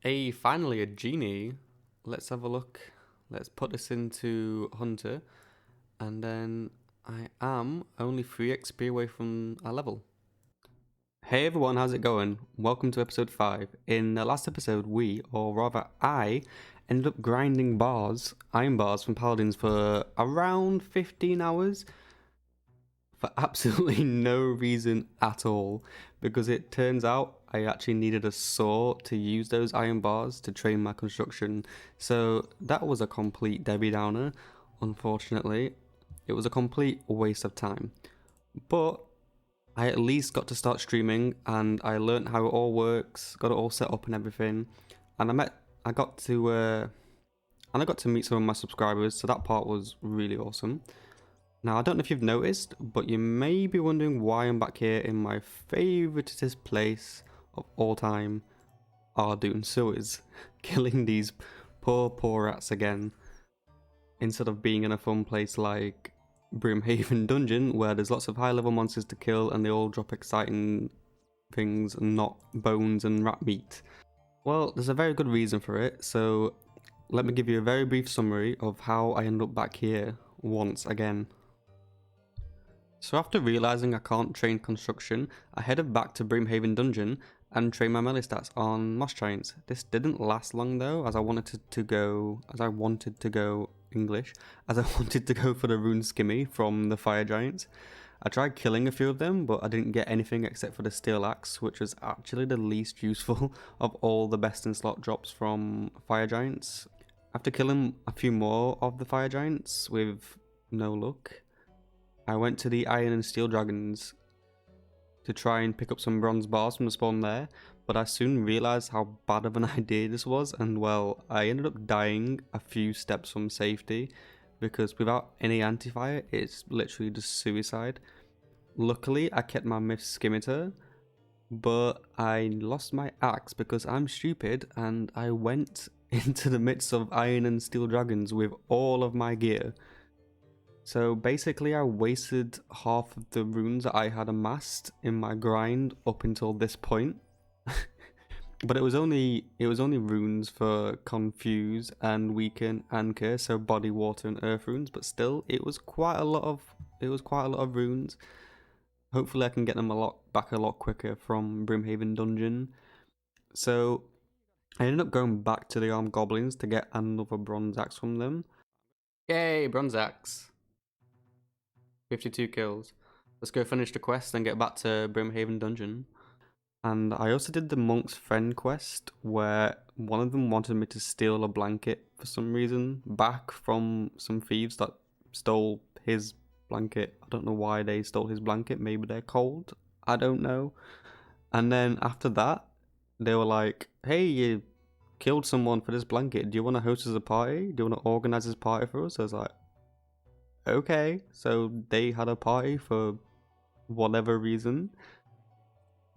Hey, finally a genie. Let's have a look. Let's put this into Hunter. And then I am only 3 XP away from our level. Hey everyone, how's it going? Welcome to episode 5. In the last episode, or rather I, ended up grinding iron bars from paladins for around 15 hours. For absolutely no reason at all, because it turns out I actually needed a saw to use those iron bars to train my construction. So that was a complete Debbie Downer, unfortunately. It was a complete waste of time. But I at least got to start streaming and I learned how it all works, got it all set up and everything. And I got to meet some of my subscribers, so that part was really awesome. Now, I don't know if you've noticed, but you may be wondering why I'm back here in my favoritist place of all time, Ardoon Sewers, killing these poor rats again, instead of being in a fun place like Brimhaven Dungeon, where there's lots of high-level monsters to kill and they all drop exciting things and not bones and rat meat. Well, there's a very good reason for it, so let me give you a very brief summary of how I ended up back here once again. So after realising I can't train construction, I headed back to Brimhaven Dungeon and trained my melee stats on moss giants. This didn't last long though, as I wanted to go for the rune skimmy from the fire giants. I tried killing a few of them, but I didn't get anything except for the steel axe, which was actually the least useful of all the best in slot drops from fire giants. After killing a few more of the fire giants with no luck, I went to the iron and steel dragons to try and pick up some bronze bars from the spawn there, but I soon realised how bad of an idea this was, and well, I ended up dying a few steps from safety, because without any anti-fire, it's literally just suicide. Luckily, I kept my myth scimitar, but I lost my axe because I'm stupid, and I went into the midst of iron and steel dragons with all of my gear. So basically I wasted half of the runes that I had amassed in my grind up until this point. But it was only runes for confuse and weaken and cure, so body, water and earth runes, but still it was quite a lot of runes. Hopefully I can get them back a lot quicker from Brimhaven Dungeon. So I ended up going back to the armed goblins to get another bronze axe from them. Yay, bronze axe. 52 kills. Let's go finish the quest and get back to Brimhaven Dungeon. And I also did the Monk's Friend quest, where one of them wanted me to steal a blanket for some reason, back from some thieves that stole his blanket. I don't know why they stole his blanket, maybe they're cold, I don't know. And then after that, they were like, hey, you killed someone for this blanket, do you want to host us a party? Do you want to organise this party for us? I was like, okay, so they had a party for whatever reason,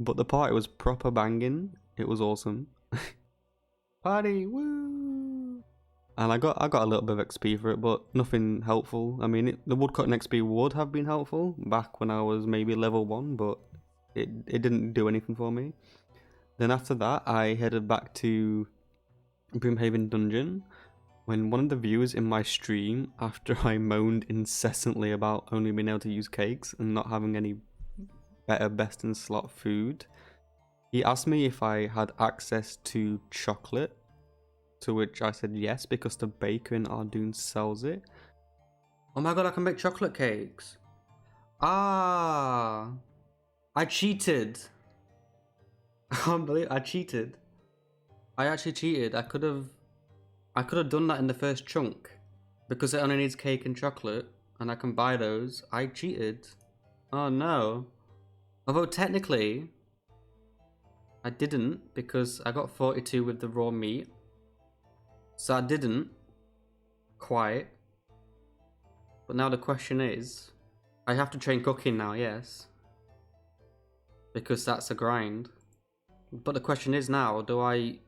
but the party was proper banging. It was awesome. Party, woo! And I got a little bit of XP for it, but nothing helpful. I mean, the woodcutting XP would have been helpful back when I was maybe level 1, but it didn't do anything for me. Then after that, I headed back to Brimhaven Dungeon, when one of the viewers in my stream, after I moaned incessantly about only being able to use cakes and not having any better best in slot food, he asked me if I had access to chocolate, to which I said yes, because the baker in Ardoon sells it. Oh my god, I can make chocolate cakes! Ah! I cheated! I can't believe I cheated. I actually cheated. I could have done that in the first chunk, because it only needs cake and chocolate, and I can buy those. I cheated. Oh no. Although technically, I didn't, because I got 42 with the raw meat. So I didn't. Quite. But now the question is, I have to train cooking now, yes. Because that's a grind. But the question is now, do I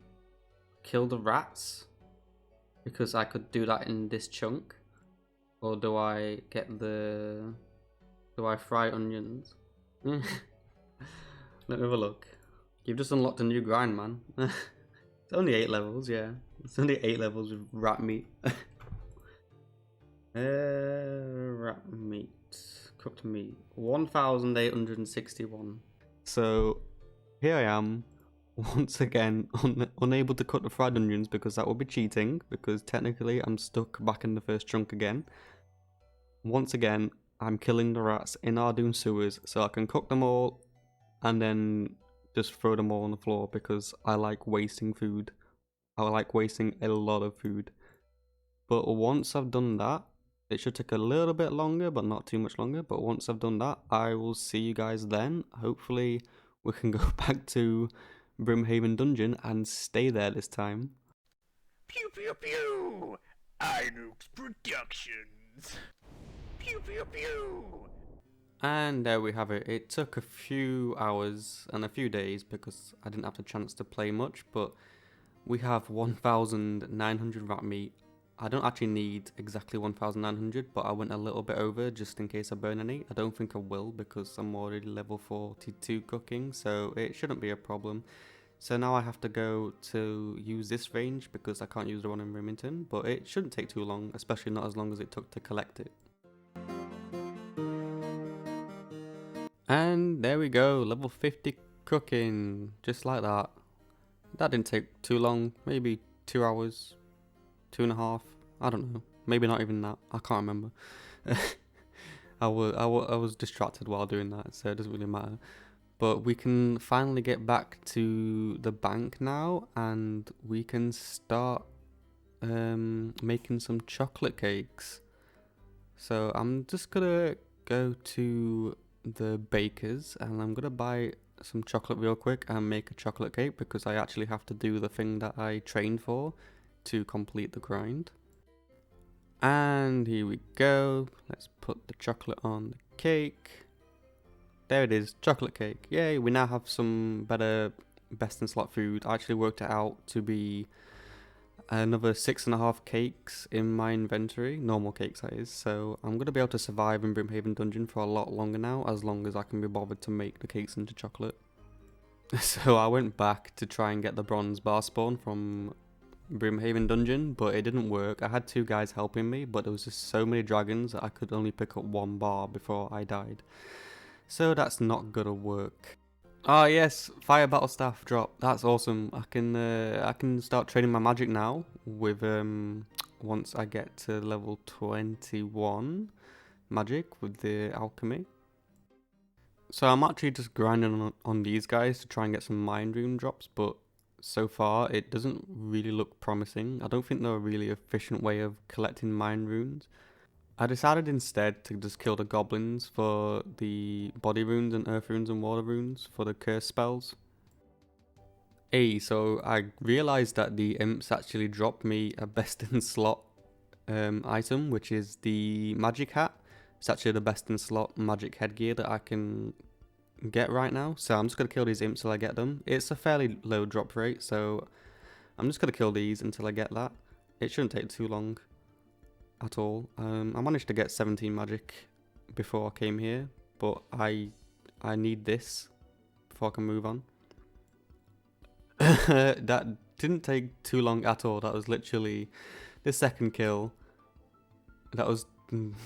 kill the rats? Because I could do that in this chunk, or do I fry onions? Let me have a look. You've just unlocked a new grind, man. It's only 8 levels, yeah. It's only 8 levels with rat meat. Rat meat. Cooked meat. 1,861. So, here I am, once again, unable to cut the fried onions because that would be cheating, because technically I'm stuck back in the first chunk again. Once again, I'm killing the rats in Ardoon sewers so I can cook them all and then just throw them all on the floor because I like wasting food. I like wasting a lot of food. But once I've done that, it should take a little bit longer, but not too much longer. But once I've done that, I will see you guys then. Hopefully, we can go back to Brimhaven Dungeon and stay there this time. Pew pew pew! Inux Productions! Pew pew pew! And there we have it. It took a few hours and a few days because I didn't have the chance to play much, but we have 1,900 rat meat. I don't actually need exactly 1,900, but I went a little bit over just in case I burn any. I don't think I will because I'm already level 42 cooking, so it shouldn't be a problem. So now I have to go to use this range because I can't use the one in Remington, but it shouldn't take too long, especially not as long as it took to collect it. And there we go, level 50 cooking, just like that. That didn't take too long, maybe 2 hours, 2.5, I don't know, maybe not even that, I can't remember. I was distracted while doing that, so it doesn't really matter. But we can finally get back to the bank now, and we can start making some chocolate cakes. So I'm just gonna go to the baker's and I'm gonna buy some chocolate real quick and make a chocolate cake because I actually have to do the thing that I trained for to complete the grind. And here we go. Let's put the chocolate on the cake. There it is, chocolate cake. Yay, we now have some better best in slot food. I actually worked it out to be another 6.5 cakes in my inventory, normal cakes that is, so I'm going to be able to survive in Brimhaven Dungeon for a lot longer now, as long as I can be bothered to make the cakes into chocolate. So I went back to try and get the bronze bar spawn from Brimhaven Dungeon, but it didn't work. I had 2 guys helping me, but there was just so many dragons that I could only pick up 1 bar before I died. So that's not gonna work. Ah yes, fire battle staff drop. That's awesome. I can start training my magic now with once I get to level 21 magic with the alchemy. So I'm actually just grinding on these guys to try and get some mind rune drops, but so far it doesn't really look promising. I don't think they're a really efficient way of collecting mind runes. I decided instead to just kill the goblins for the body runes and earth runes and water runes for the curse spells. So I realised that the imps actually dropped me a best in slot item, which is the magic hat. It's actually the best in slot magic headgear that I can get right now. So I'm just going to kill these imps till I get them. It's a fairly low drop rate, so I'm just going to kill these until I get that. It shouldn't take too long at all. I managed to get 17 magic before I came here, but I need this before I can move on. That didn't take too long at all. That was literally the second kill. That was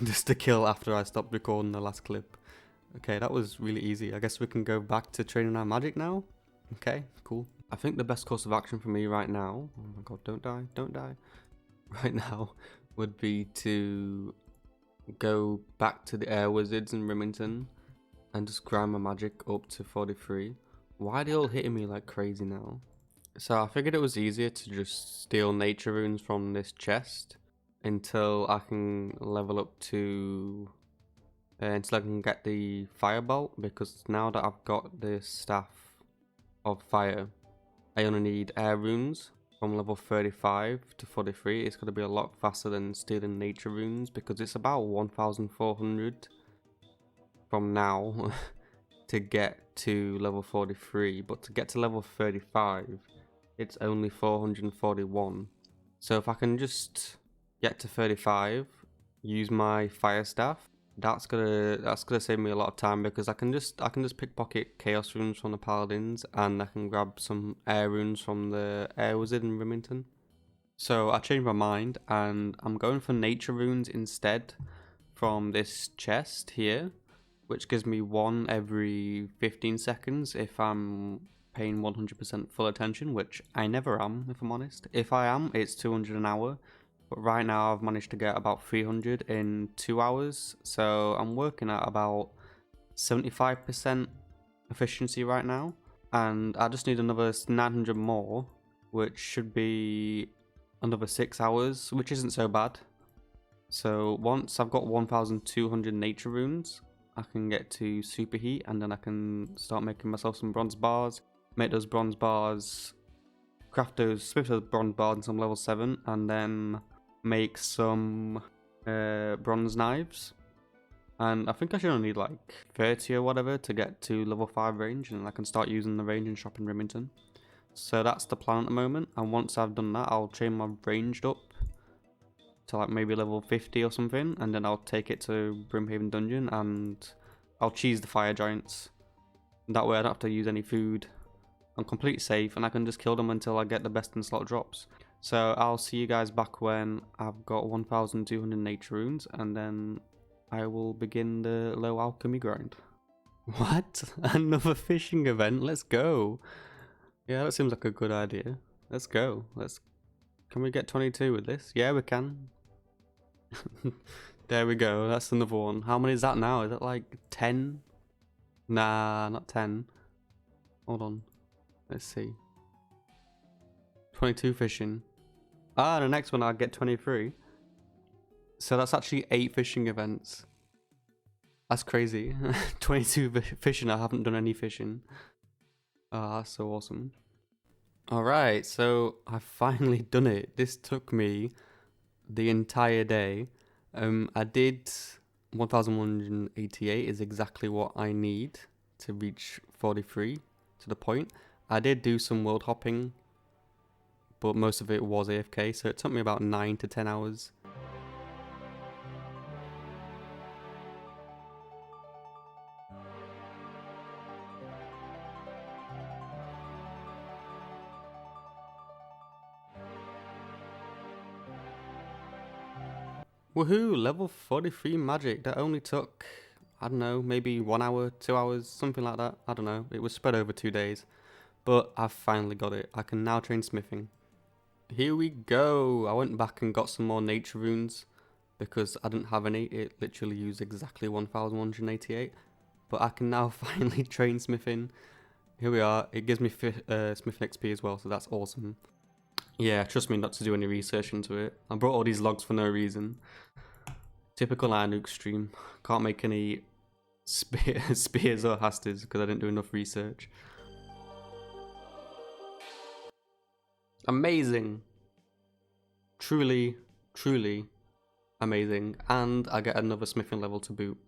just a kill after I stopped recording the last clip. Okay, that was really easy. I guess we can go back to training our magic now. Okay, cool. I think the best course of action for me right now, oh my god, don't die, don't die, right now would be to go back to the air wizards in Remington and just grind my magic up to 43. Why are they all hitting me like crazy now? So I figured it was easier to just steal nature runes from this chest until I can level up to until I can get the firebolt, because now that I've got the staff of fire, I only need air runes from level 35 to 43. It's going to be a lot faster than stealing nature runes because it's about 1,400 from now to get to level 43, but to get to level 35 it's only 441. So if I can just get to 35, use my fire staff, That's gonna save me a lot of time because I can just pickpocket chaos runes from the paladins and I can grab some air runes from the air wizard in Remington. So I changed my mind and I'm going for nature runes instead from this chest here, which gives me one every 15 seconds if I'm paying 100% full attention, which I never am, if I'm honest. If I am, it's 200 an hour, but right now I've managed to get about 300 in 2 hours, so I'm working at about 75% efficiency right now, and I just need another 900 more, which should be another 6 hours, which isn't so bad. So once I've got 1200 nature runes, I can get to superheat and then I can start making myself some bronze bars, make those bronze bars, craft those, smith those bronze bars in some level 7, and then make some bronze knives. And I think I should only need like 30 or whatever to get to level 5 range, and I can start using the ranging shop in Remington. So that's the plan at the moment, and once I've done that, I'll chain my ranged up to like maybe level 50 or something, and then I'll take it to Brimhaven Dungeon and I'll cheese the fire giants. That way I don't have to use any food. I'm completely safe and I can just kill them until I get the best in slot drops. So I'll see you guys back when I've got 1200 nature runes, and then I will begin the low alchemy grind. What? Another fishing event? Let's go. Yeah, that seems like a good idea. Let's go. Can we get 22 with this? Yeah, we can. There we go. That's another one. How many is that now? Is it like 10? Nah, not 10. Hold on. Let's see. 22 fishing. Ah, the next one I'll get 23. So that's actually 8 fishing events. That's crazy. 22 fishing. I haven't done any fishing. Ah, that's so awesome. Alright, so I've finally done it. This took me the entire day. I did 1188 is exactly what I need to reach 43 to the point. I did do some world hopping, but most of it was AFK, so it took me about 9 to 10 hours. Woohoo, level 43 magic. That only took, I don't know, maybe 1 hour, 2 hours, something like that. I don't know. It was spread over 2 days. But I've finally got it. I can now train smithing. Here we go. I went back and got some more nature runes because I didn't have any. It literally used exactly 1188. But I can now finally train smithing. Here we are. It gives me smithing XP as well, so that's awesome. Yeah, trust me not to do any research into it. I brought all these logs for no reason. Typical Arnuke stream. Can't make any spears or hastas because I didn't do enough research. Amazing. Truly, truly amazing. And I get another smithing level to boot.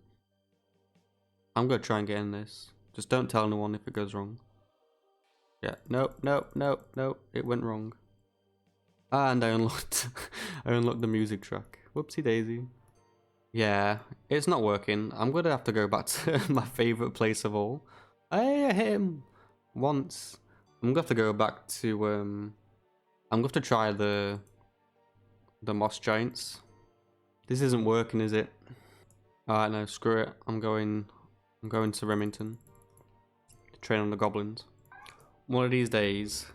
I'm going to try and get in this. Just don't tell anyone if it goes wrong. Yeah, nope, nope, nope, nope. It went wrong. And I unlocked I unlocked the music track. Whoopsie daisy. Yeah, it's not working. I'm gonna have to go back to my favourite place of all. Hey, I hit him once. I'm gonna have to go back to I'm gonna have to try the moss giants. This isn't working, is it? Alright, no, screw it. I'm going to Remington to train on the goblins. One of these days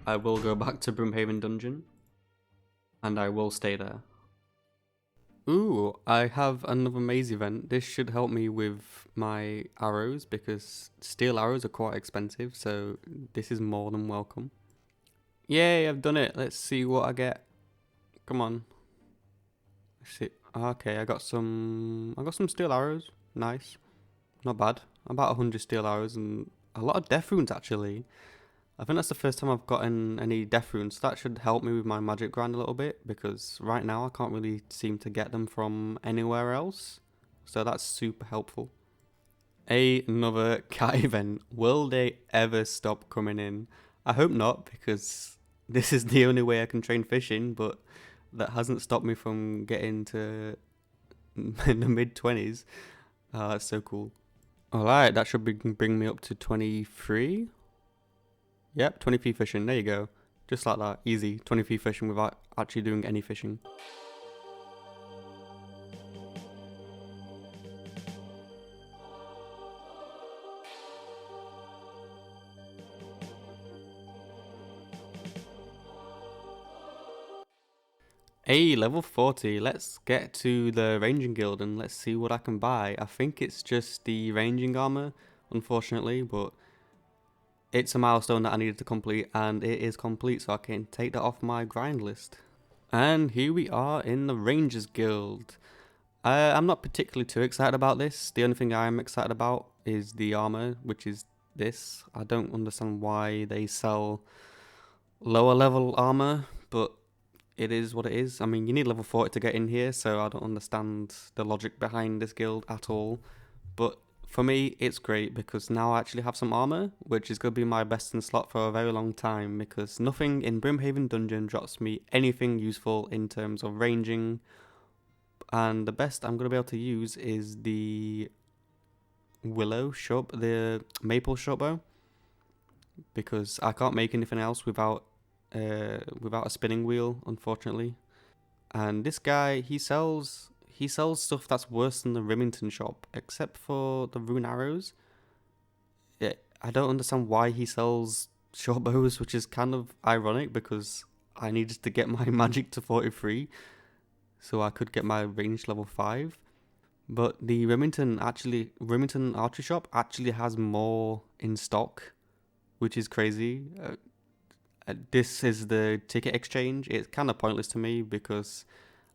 I will go back to Brimhaven Dungeon, and I will stay there. Ooh, I have another maze event. This should help me with my arrows, because steel arrows are quite expensive, so this is more than welcome. Yay, I've done it. Let's see what I get. Come on. Let's see. Okay, I got some steel arrows. Nice. Not bad. About 100 steel arrows and a lot of death runes actually. I think that's the first time I've gotten any death runes. That should help me with my magic grind a little bit, because right now I can't really seem to get them from anywhere else. So that's super helpful. Another cat event. Will they ever stop coming in? I hope not, because this is the only way I can train fishing, but that hasn't stopped me from getting to in the mid 20s. That's so cool. Alright, that should bring me up to 23. Yep, 23 fishing. There you go. Just like that. Easy. 23 fishing without actually doing any fishing. Hey, level 40. Let's get to the ranging guild and let's see what I can buy. I think it's just the ranging armor, unfortunately, but it's a milestone that I needed to complete and it is complete, so I can take that off my grind list. And here we are in the Rangers Guild. I'm not particularly too excited about this. The only thing I'm excited about is the armor, which is this. I don't understand why they sell lower level armor, but it is what it is. I mean, you need level 40 to get in here, so I don't understand the logic behind this guild at all. But for me, it's great because now I actually have some armor, which is going to be my best in slot for a very long time because nothing in Brimhaven Dungeon drops me anything useful in terms of ranging. And the best I'm going to be able to use is the the maple shortbow, because I can't make anything else without a spinning wheel, unfortunately. And this guy, he sells stuff that's worse than the Remington shop, except for the rune arrows. I don't understand why he sells short bows, which is kind of ironic because I needed to get my magic to 43 so I could get my range level 5. But the Remington archery shop actually has more in stock, which is crazy. This is the ticket exchange. It's kind of pointless to me because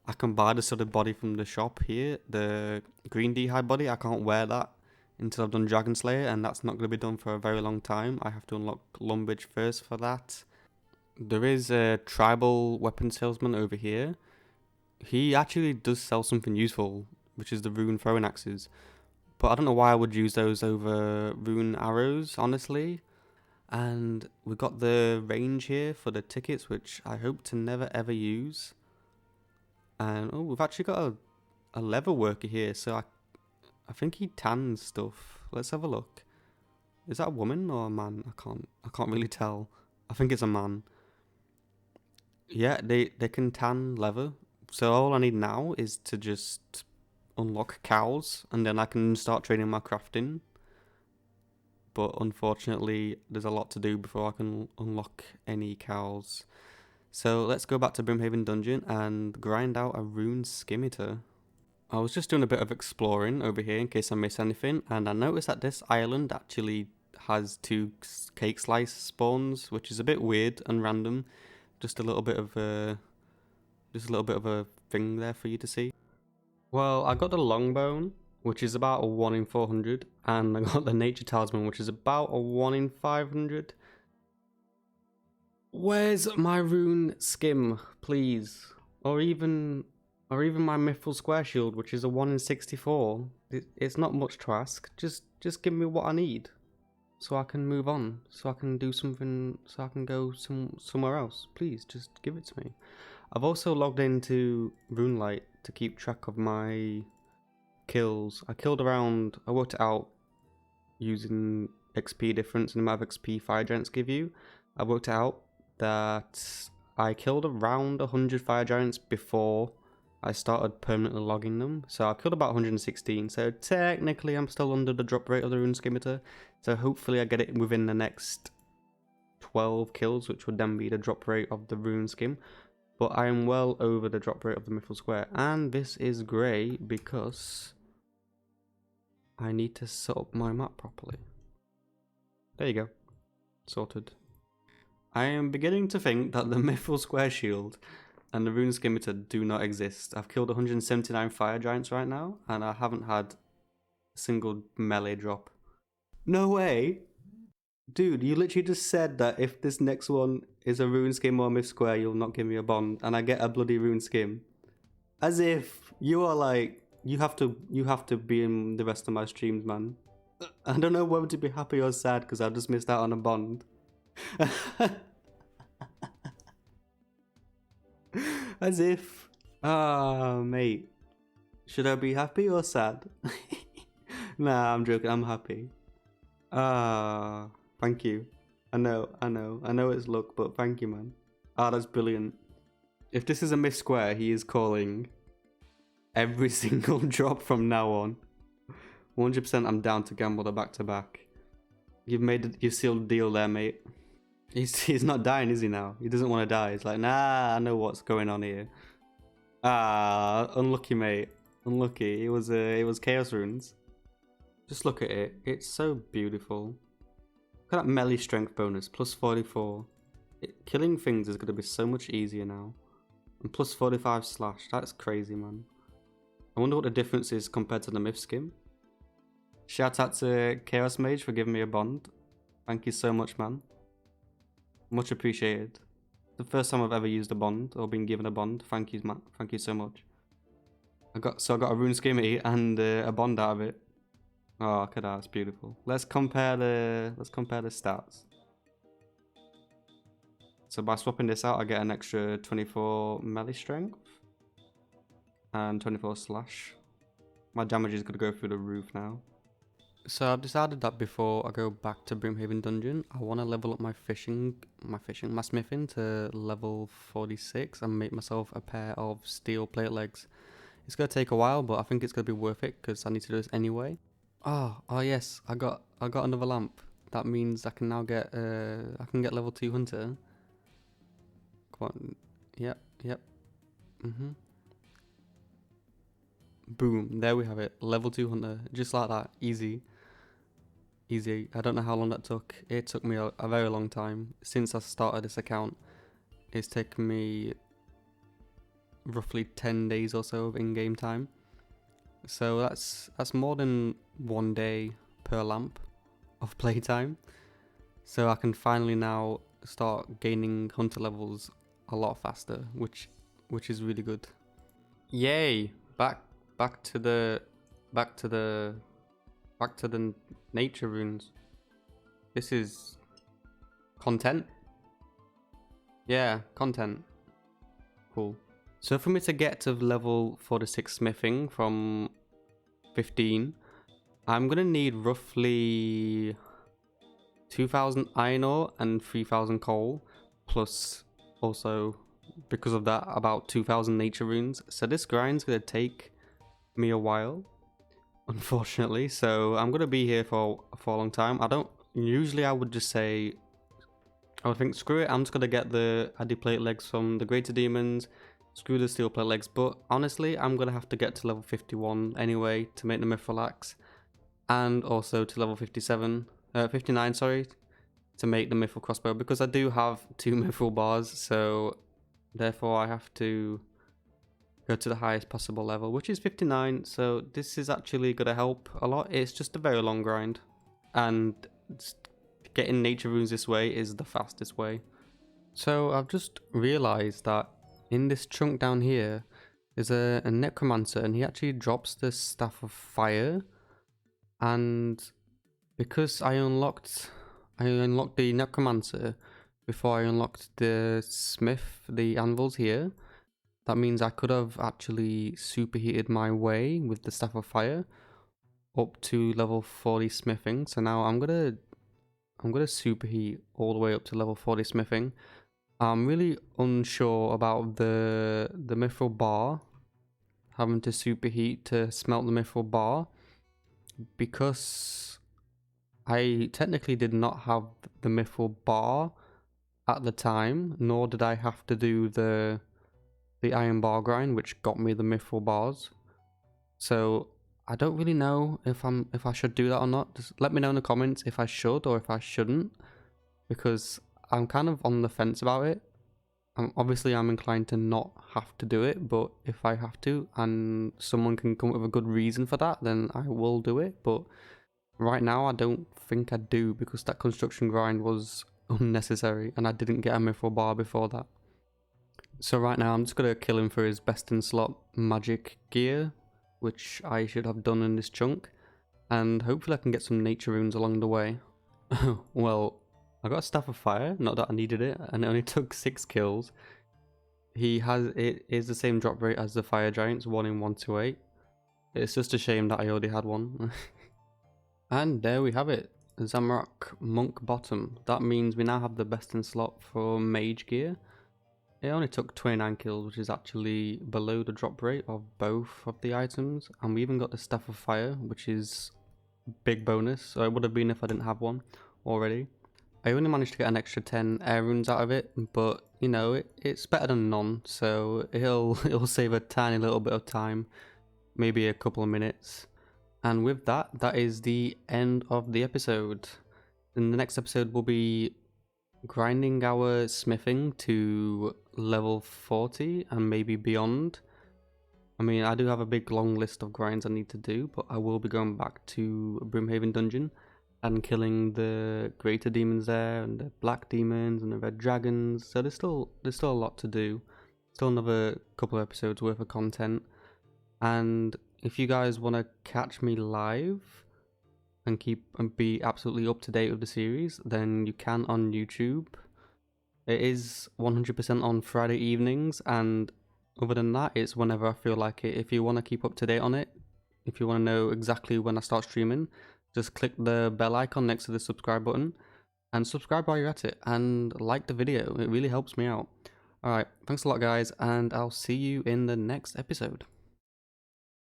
I can buy the studded body from the shop here, the green d'hide body. I can't wear that until I've done Dragon Slayer, and that's not going to be done for a very long time. I have to unlock Lumbridge first for that. There is a tribal weapon salesman over here. He actually does sell something useful, which is the rune throwing axes. But I don't know why I would use those over rune arrows, honestly. And we've got the range here for the tickets, which I hope to never ever use. And oh, we've actually got a leather worker here, so I think he tans stuff. Let's have a look. Is that a woman or a man? I can't really tell. I think it's a man. Yeah, they can tan leather. So all I need now is to just unlock cows, and then I can start training my crafting. But unfortunately, there's a lot to do before I can unlock any cows. So let's go back to Brimhaven Dungeon and grind out a rune scimitar. I was just doing a bit of exploring over here in case I miss anything, and I noticed that this island actually has 2 cake slice spawns, which is a bit weird and random. Just a little bit of a thing there for you to see. Well, I got the longbone, which is about a 1 in 400, and I got the nature talisman, which is about a 1 in 500. Where's my rune skim, please? Or even my mithril square shield, which is a 1 in 64. It's not much to ask. Just give me what I need, so I can move on, so I can do something, so I can go somewhere else. Please, just give it to me. I've also logged into RuneLite to keep track of my kills. I worked it out using XP difference and the amount of XP fire giants give you. I worked out that I killed around 100 fire giants before I started permanently logging them. So I killed about 116. So technically I'm still under the drop rate of the rune scimitar. So hopefully I get it within the next 12 kills, which would then be the drop rate of the rune skim. But I am well over the drop rate of the mithril square. And this is grey because I need to set up my map properly. There you go. Sorted. I am beginning to think that the mithril square shield and the rune scimitar do not exist. I've killed 179 fire giants right now, and I haven't had a single melee drop. No way! Dude, you literally just said that if this next one is a rune skim or myth square, you'll not give me a bond, and I get a bloody rune skim. As if you are like, you have to be in the rest of my streams, man. I don't know whether to be happy or sad because I just missed out on a bond. As if, mate. Should I be happy or sad? Nah, I'm joking. I'm happy. Ah, thank you. I know it's luck, but thank you, man. Ah, that's brilliant. If this is a miss square, he is calling every single drop from now on. 100% I'm down to gamble the back-to-back. You've sealed the deal there, mate. He's not dying, is he now? He doesn't want to die. He's like, nah, I know what's going on here. Ah, unlucky, mate. Unlucky. It was Chaos Runes. Just look at it. It's so beautiful. Look at that melee strength bonus, plus 44. Killing things is going to be so much easier now. And plus 45 slash. That's crazy, man. I wonder what the difference is compared to the Myth Skim. Shout out to Chaos Mage for giving me a bond. Thank you so much, man. Much appreciated. The first time I've ever used a bond or been given a bond. Thank you, man. Thank you so much. I got a rune skimmy and a bond out of it. Oh, look at that. It's beautiful. Let's compare the stats. So by swapping this out, I get an extra 24 melee strength and 24 slash. My damage is gonna go through the roof now. So I've decided that before I go back to Brimhaven Dungeon, I want to level up my smithing to level 46 and make myself a pair of steel plate legs. It's gonna take a while, but I think it's gonna be worth it because I need to do this anyway. Oh yes, I got another lamp. That means I can now get level 2 hunter. Come on, yep. Boom, there we have it, level 2 hunter, just like that, easy. I don't know how long that took. It took me a very long time. Since I started this account, it's taken me roughly 10 days or so of in-game time. So that's more than 1 day per lamp of playtime. So I can finally now start gaining hunter levels a lot faster, which is really good. Yay! Back to the nature runes. This is content. Yeah, content. Cool. So for me to get to level 46 smithing from 15, I'm gonna need roughly 2,000 iron ore and 3,000 coal, plus also because of that about 2,000 nature runes. So this grind's gonna take me a while, unfortunately. So I'm gonna be here for a long time. I would just say, I would think, screw it, I'm just gonna get the Addy plate legs from the greater demons. Screw the steel plate legs, but honestly, I'm gonna have to get to level 51 anyway to make the mithril axe, and also to level 59, sorry, to make the mithril crossbow, because I do have 2 mithril bars, so therefore I have to go to the highest possible level, which is 59. So this is actually gonna help a lot. It's just a very long grind, and getting nature runes this way is the fastest way. So I've just realized that in this chunk down here is a necromancer, and he actually drops the staff of fire. And because I unlocked the necromancer before I unlocked the smith, the anvils here, that means I could have actually superheated my way with the staff of fire up to level 40 smithing. So now I'm gonna superheat all the way up to level 40 smithing. I'm really unsure about the mithril bar, having to superheat to smelt the mithril bar, because I technically did not have the mithril bar at the time, nor did I have to do the iron bar grind, which got me the mithril bars. So I don't really know if I should do that or not. Just let me know in the comments if I should or if I shouldn't, because I'm kind of on the fence about it. Obviously I'm inclined to not have to do it, but if I have to and someone can come up with a good reason for that, then I will do it. But right now I don't think I do, because that construction grind was unnecessary and I didn't get a mithril bar before that. So right now I'm just going to kill him for his best in slot magic gear, which I should have done in this chunk, and hopefully I can get some nature runes along the way. Well, I got a staff of fire, not that I needed it, and it only took 6 kills. It is the same drop rate as the fire giants, 1 in 128. It's just a shame that I already had one. And there we have it. Zamrock Monk Bottom. That means we now have the best in slot for mage gear. It only took 29 kills, which is actually below the drop rate of both of the items. And we even got the Staff of Fire, which is a big bonus. So it would have been if I didn't have one already. I only managed to get an extra 10 air runes out of it, but you know, it's better than none. So it'll save a tiny little bit of time, maybe a couple of minutes. And with that, that is the end of the episode. In the next episode, we'll be grinding our smithing to level 40 and maybe beyond. I mean, I do have a big long list of grinds I need to do, but I will be going back to Brimhaven Dungeon and killing the greater demons there, and the black demons and the red dragons. So there's still a lot to do. Still another couple of episodes worth of content. And if you guys want to catch me live and be absolutely up to date with the series, then you can on YouTube. It is 100% on Friday evenings, and other than that, it's whenever I feel like it. If you want to keep up to date on it, if you want to know exactly when I start streaming, just click the bell icon next to the subscribe button and subscribe while you're at it, and like the video. It really helps me out. Alright, thanks a lot guys, and I'll see you in the next episode.